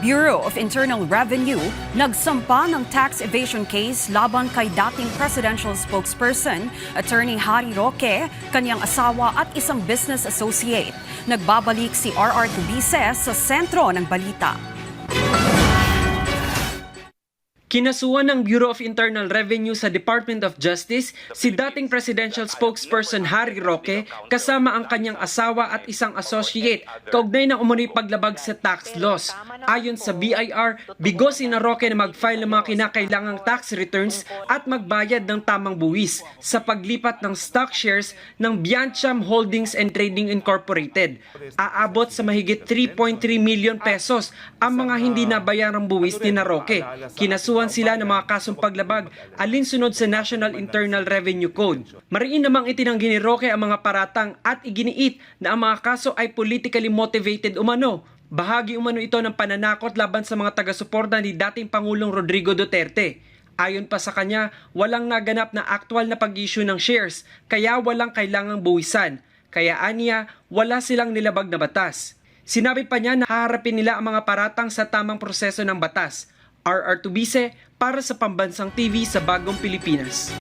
Bureau of Internal Revenue nagsampa ng tax evasion case laban kay dating presidential spokesperson, Attorney Harry Roque, kanyang asawa at isang business associate. Nagbabalik si RR Tubice sa sentro ng balita. Kinasuhan ng Bureau of Internal Revenue sa Department of Justice si dating presidential spokesperson Harry Roque kasama ang kanyang asawa at isang associate kaugnay ng umano'y paglabag sa tax laws. Ayon sa BIR, bigo sina Roque na mag-file ng mga kinakailangang tax returns at magbayad ng tamang buwis sa paglipat ng stock shares ng Biancham Holdings and Trading Incorporated. Aabot sa mahigit 3.3 million pesos ang mga hindi nabayarang buwis ni Roque. Kinasuhan sila ng mga kasong paglabag alinsunod sa National Internal Revenue Code. Mariin namang itinanggi ni Roque ang mga paratang at iginiit na ang mga kaso ay politically motivated umano. Bahagi umano ito ng pananakot laban sa mga taga-suporta ni dating Pangulong Rodrigo Duterte. Ayon pa sa kanya, walang naganap na aktwal na pag-issue ng shares, kaya walang kailangang buwisan. Kaya aniya, wala silang nilabag na batas. Sinabi pa niya na haharapin nila ang mga paratang sa tamang proseso ng batas. RR Tubice para sa Pambansang TV sa Bagong Pilipinas.